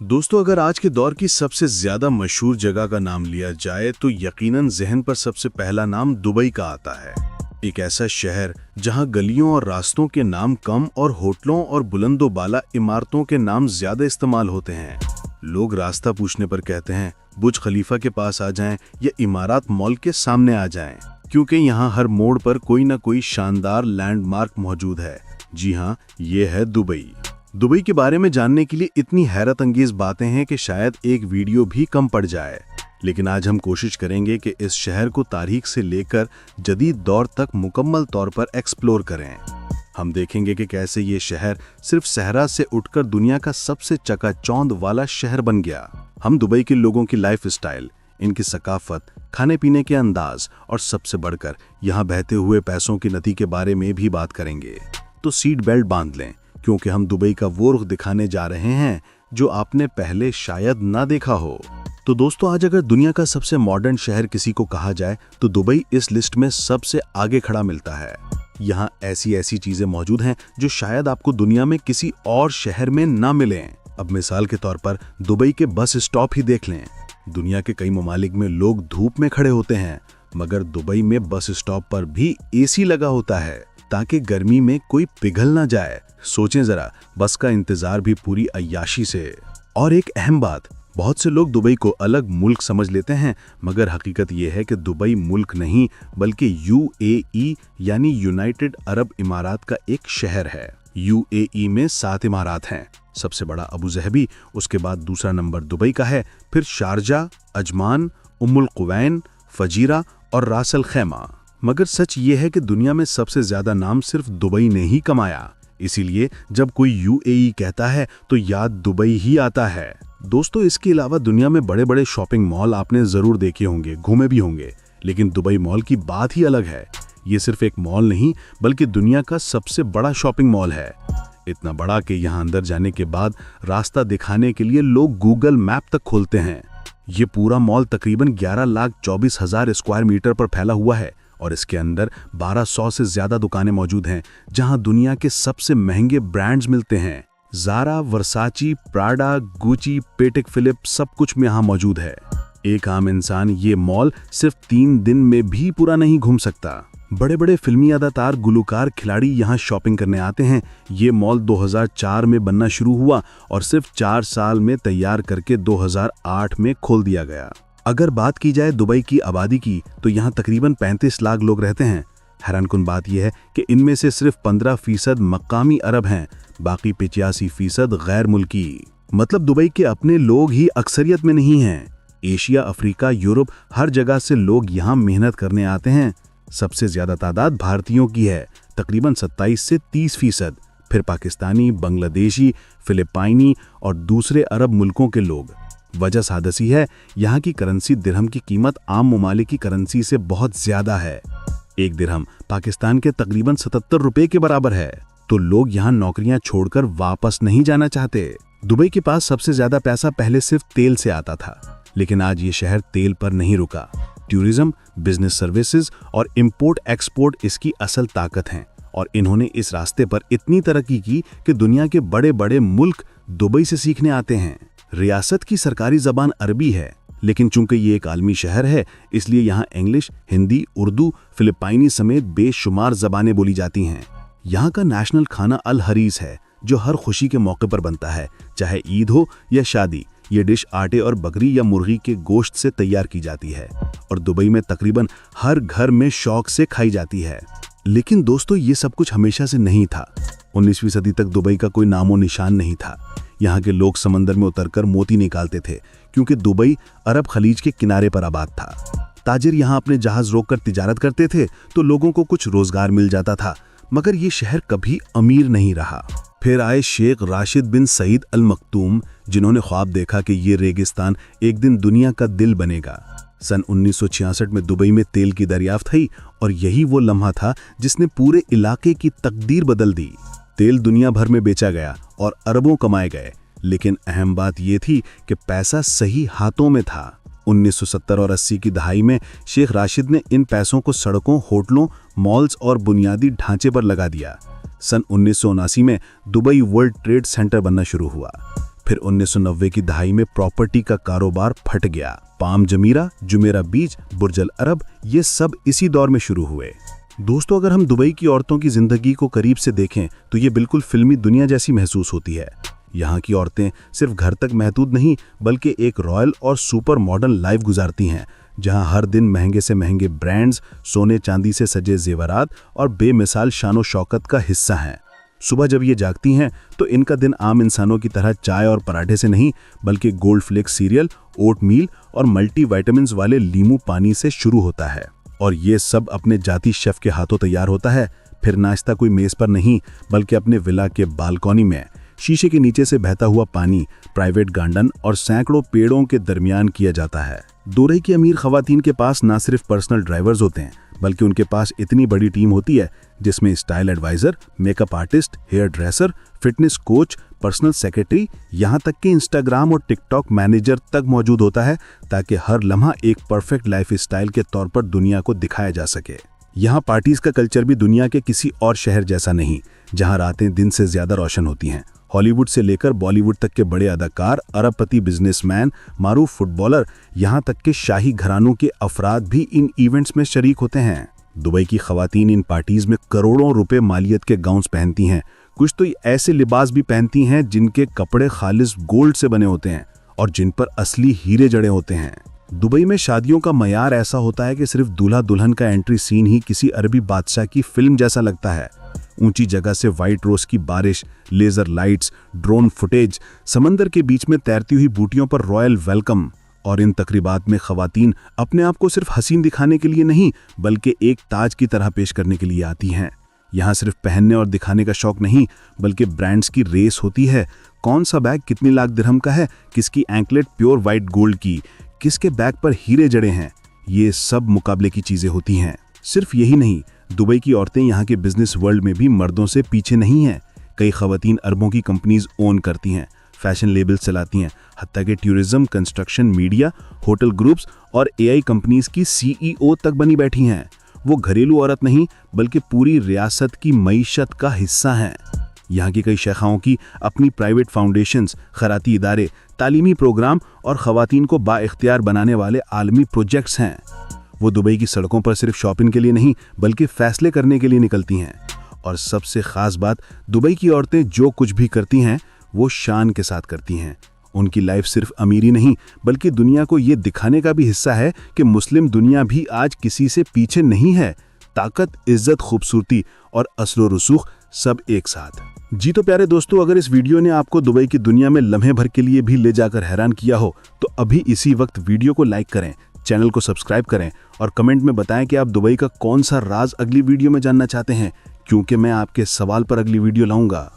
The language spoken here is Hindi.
दोस्तों, अगर आज के दौर की सबसे ज्यादा मशहूर जगह का नाम लिया जाए तो यकीनन जहन पर सबसे पहला नाम दुबई का आता है। एक ऐसा शहर जहां गलियों और रास्तों के नाम कम और होटलों और बुलंदोबाला इमारतों के नाम ज्यादा इस्तेमाल होते हैं। लोग रास्ता पूछने पर कहते हैं बुर्ज खलीफा के पास आ जाएं या इमारत मॉल के सामने आ जाएं, क्योंकि यहाँ हर मोड़ पर कोई न कोई शानदार लैंडमार्क मौजूद है। जी हाँ, ये है दुबई। दुबई के बारे में जानने के लिए इतनी हैरत अंगेज बातें हैं कि शायद एक वीडियो भी कम पड़ जाए। लेकिन आज हम कोशिश करेंगे कि इस शहर को तारीख से लेकर जदीद दौर तक मुकम्मल तौर पर एक्सप्लोर करें। हम देखेंगे कि कैसे ये शहर सिर्फ सहरा से उठकर दुनिया का सबसे चकाचौंध वाला शहर बन गया। हम दुबई के लोगों की लाइफ स्टाइल, इनकी सकाफत, खाने पीने के अंदाज और सबसे बढ़कर यहाँ बहते हुए पैसों की नदी के बारे में भी बात करेंगे। तो सीट बेल्ट बांध लें, क्योंकि हम दुबई का वो रुख दिखाने जा रहे हैं जो आपने पहले शायद ना देखा हो। तो दोस्तों, आज अगर दुनिया का सबसे मॉडर्न शहर किसी को कहा जाए तो दुबई इस लिस्ट में सबसे आगे खड़ा मिलता है। यहाँ ऐसी चीजें मौजूद हैं जो शायद आपको दुनिया में किसी और शहर में ना मिलें। अब मिसाल के तौर पर दुबई के बस स्टॉप ही देख लें। दुनिया के कई ममालिक में लोग धूप में खड़े होते हैं, मगर दुबई में बस स्टॉप पर भी एसी लगा होता है ताकि गर्मी में कोई पिघल ना जाए। सोचें जरा, बस का इंतजार भी पूरी अय्याशी से। और एक अहम बात, बहुत से लोग दुबई को अलग मुल्क समझ लेते हैं, मगर हकीकत यह है कि दुबई मुल्क नहीं बल्कि यूएई यानी यूनाइटेड अरब इमारात का एक शहर है। यूएई में 7 इमारात हैं। सबसे बड़ा अबू ज़हबी, उसके बाद दूसरा नंबर दुबई का है, फिर शारजा, अजमान, उम्मुल कुवैन, फजीरा और रास अल खैमा। मगर सच ये है कि दुनिया में सबसे ज्यादा नाम सिर्फ दुबई ने ही कमाया। इसीलिए जब कोई यूएई कहता है तो याद दुबई ही आता है। दोस्तों, इसके अलावा दुनिया में बड़े बड़े शॉपिंग मॉल आपने जरूर देखे होंगे, घूमे भी होंगे, लेकिन दुबई मॉल की बात ही अलग है। ये सिर्फ एक मॉल नहीं बल्कि दुनिया का सबसे बड़ा शॉपिंग मॉल है। इतना बड़ा कि यहाँ अंदर जाने के बाद रास्ता दिखाने के लिए लोग गूगल मैप तक खोलते हैं। ये पूरा मॉल तकरीबन 11,24,000 स्क्वायर मीटर पर फैला हुआ है और इसके अंदर 1200 से ज्यादा दुकानें मौजूद हैं, जहां दुनिया के सबसे महंगे ब्रांड्स मिलते हैं। ज़ारा, वर्साची, प्राडा, गुची, पेटेक फिलिप सब कुछ में यहाँ मौजूद है। एक आम इंसान ये मॉल सिर्फ 3 दिन में भी पूरा नहीं घूम सकता। बड़े बड़े फिल्मी अदाकार, गुलकार, खिलाड़ी यहाँ शॉपिंग करने आते हैं। ये मॉल 2004 में बनना शुरू हुआ और सिर्फ 4 साल में तैयार करके 2008 में खोल दिया गया। अगर बात की जाए दुबई की आबादी की तो यहाँ तकरीबन 35 लाख लोग रहते हैं। हैरानकुन बात यह है कि इनमें से सिर्फ 15% मकामी अरब हैं, बाकी 85% गैर मुल्की। मतलब दुबई के अपने लोग ही अक्सरियत में नहीं हैं। एशिया, अफ्रीका, यूरोप, हर जगह से लोग यहाँ मेहनत करने आते हैं। सबसे ज्यादा तादाद भारतीयों की है, तकरीबन 27 से 30%। फिर पाकिस्तानी, बांग्लादेशी, फिलिपाइनी और दूसरे अरब मुल्कों के लोग। वजह सादसी है, यहाँ की करेंसी दिरहम की कीमत आम ममालिक की करेंसी से बहुत ज्यादा है। एक दिरहम पाकिस्तान के तकरीबन 77 रुपए के बराबर है। तो लोग यहाँ नौकरियां छोड़कर वापस नहीं जाना चाहते। दुबई के पास सबसे ज्यादा पैसा पहले सिर्फ तेल से आता था, लेकिन आज ये शहर तेल पर नहीं रुका। टूरिज्म, बिजनेस सर्विसेज और इंपोर्ट एक्सपोर्ट इसकी असल ताकत हैं। और इन्होंने इस रास्ते पर इतनी तरक्की की कि दुनिया के बड़े बड़े मुल्क दुबई से सीखने आते हैं। रियासत की सरकारी जबान अरबी है, लेकिन चूंकि ये एक आलमी शहर है इसलिए यहाँ इंग्लिश, हिंदी, उर्दू, फिलिपाइनी समेत बेशुमार जबानें बोली जाती हैं। यहाँ का नेशनल खाना अल हरीस है, जो हर खुशी के मौके पर बनता है, चाहे ईद हो या शादी। ये डिश आटे और बकरी या मुर्गी के गोश्त से तैयार की जाती है और दुबई में तकरीबन हर घर में शौक से खाई जाती है। लेकिन दोस्तों, ये सब कुछ हमेशा से नहीं था। 19वीं सदी तक दुबई का कोई नामो निशान नहीं था। यहाँ के लोग समंदर में उतरकर मोती निकालते थे, क्योंकि दुबई अरब खलीज के किनारे पर आबाद था। ताजिर यहाँ अपने जहाज रोककर तिजारत करते थे तो लोगों को कुछ रोजगार मिल जाता था, मगर ये शहर कभी अमीर नहीं रहा। फिर आए शेख राशिद बिन सईद अल मखदूम, जिन्होंने ख्वाब देखा कि ये रेगिस्तान एक दिन दुनिया का दिल बनेगा। सन 1966 में दुबई में तेल की दरियाफ्त हुई और यही वो लम्हा था जिसने पूरे इलाके की तकदीर बदल दी। तेल दुनिया भर में बेचा गया और अरबों कमाए गए, लेकिन अहम बात यह थी कि पैसा सही हाथों में था। 1970 और 80 की दहाई में शेख राशिद ने इन पैसों को सड़कों, होटलों, मॉल्स और बुनियादी ढांचे पर लगा दिया। सन 1979 में दुबई वर्ल्ड ट्रेड सेंटर बनना शुरू हुआ। फिर 1990 की दहाई में प्रॉपर्टी का कारोबार फट गया। पाम जमीरा, जुमेरा बीच, बुर्ज अल अरब, ये सब इसी दौर में शुरू हुए। दोस्तों, अगर हम दुबई की औरतों की जिंदगी को करीब से देखें तो ये बिल्कुल फिल्मी दुनिया जैसी महसूस होती है। यहाँ की औरतें सिर्फ घर तक महदूद नहीं बल्कि एक रॉयल और सुपर मॉडर्न लाइफ गुजारती हैं, जहाँ हर दिन महंगे से महंगे ब्रांड्स, सोने चांदी से सजे जेवरात और बेमिसाल शानो शौकत का हिस्सा हैं। सुबह जब ये जागती हैं तो इनका दिन आम इंसानों की तरह चाय और पराठे से नहीं बल्कि गोल्ड फ्लेक्स सीरियल, ओट मील और मल्टीविटामिन्स वाले लीमू पानी से शुरू होता है। और ये सब अपने जाती शेफ के हाथों तैयार होता है। फिर नाश्ता कोई मेज पर नहीं बल्कि अपने विला के बालकनी में, शीशे के नीचे से बहता हुआ पानी, प्राइवेट गार्डन और सैकड़ों पेड़ों के दरमियान किया जाता है। दुबई की अमीर खवातीन के पास ना सिर्फ पर्सनल ड्राइवर्स होते हैं बल्कि उनके पास इतनी बड़ी टीम होती है जिसमें style adviser, makeup artist, hair dresser, fitness coach, personal secretary, यहाँ तक कि इंस्टाग्राम और टिकटॉक मैनेजर तक मौजूद होता है ताकि हर लम्हा एक परफेक्ट लाइफ स्टाइल के तौर पर दुनिया को दिखाया जा सके। यहाँ पार्टीज का कल्चर भी दुनिया के किसी और शहर जैसा नहीं, जहाँ रातें दिन से ज्यादा रोशन होती हैं। हॉलीवुड से लेकर बॉलीवुड तक के बड़े अदाकार, अरबपति बिजनेसमैन, मारूफ फुटबॉलर, यहाँ तक के शाही घरानों के अफराद भी इन इवेंट्स में शरीक होते हैं। दुबई की खवातीन इन पार्टीज में करोड़ों रुपए मालियत के गाउन्स पहनती हैं। कुछ तो ऐसे लिबास भी पहनती हैं जिनके कपड़े खालिस गोल्ड से बने होते हैं और जिन पर असली हीरे जड़े होते हैं। दुबई में शादियों का मयार ऐसा होता है कि सिर्फ दूल्हा दुल्हन का एंट्री सीन ही किसी अरबी बादशाह की फिल्म जैसा लगता है। ऊंची जगह से व्हाइट रोज की बारिश, लेजर लाइट्स, ड्रोन फुटेज, समंदर के बीच में तैरती हुई बूटियों पर रॉयल वेलकम। और इन तकरीबात में खवातीन अपने आप को सिर्फ हसीन दिखाने के लिए नहीं बल्कि एक ताज की तरह पेश करने के लिए आती हैं। यहाँ सिर्फ पहनने और दिखाने का शौक नहीं बल्कि ब्रांड्स की रेस होती है। कौन सा बैग कितनी लाख दिरहम का है, किसकी एंकलेट प्योर व्हाइट गोल्ड की, किसके बैग पर हीरे जड़े हैं, ये सब मुकाबले की चीजें होती हैं। सिर्फ यही नहीं, दुबई की औरतें यहाँ के बिजनेस वर्ल्ड में भी मर्दों से पीछे नहीं हैं। कई खवातीन अरबों की कंपनीज ओन करती हैं, फैशन लेबल चलाती हैं, हत्ता के tourism, construction, media, hotel groups और एआई कंपनीज की सीईओ तक बनी बैठी हैं। वो घरेलू औरत नहीं बल्कि पूरी रियासत की मईशत का हिस्सा हैं। यहाँ की कई शेखाओं की अपनी प्राइवेट फाउंडेशंस, खैराती इदारे, तालीमी प्रोग्राम और खवातीन को बाइख्तियार बनाने वाले आलमी प्रोजेक्ट्स हैं। वो दुबई की सड़कों पर सिर्फ शॉपिंग के लिए नहीं बल्कि फैसले करने के लिए निकलती हैं। और सबसे खास बात, दुबई की औरतें जो कुछ भी करती हैं वो शान के साथ करती हैं। उनकी लाइफ सिर्फ अमीरी नहीं बल्कि दुनिया को ये दिखाने का भी हिस्सा है कि मुस्लिम दुनिया भी आज किसी से पीछे नहीं है। ताकत, इज्जत, खूबसूरती और असर रसूख सब एक साथ। जी तो प्यारे दोस्तों, अगर इस वीडियो ने आपको दुबई की दुनिया में लम्हे भर के लिए भी ले जाकर हैरान किया हो तो अभी इसी वक्त वीडियो को लाइक करें, चैनल को सब्सक्राइब करें और कमेंट में बताएं कि आप दुबई का कौन सा राज अगली वीडियो में जानना चाहते हैं, क्योंकि मैं आपके सवाल पर अगली वीडियो लाऊंगा।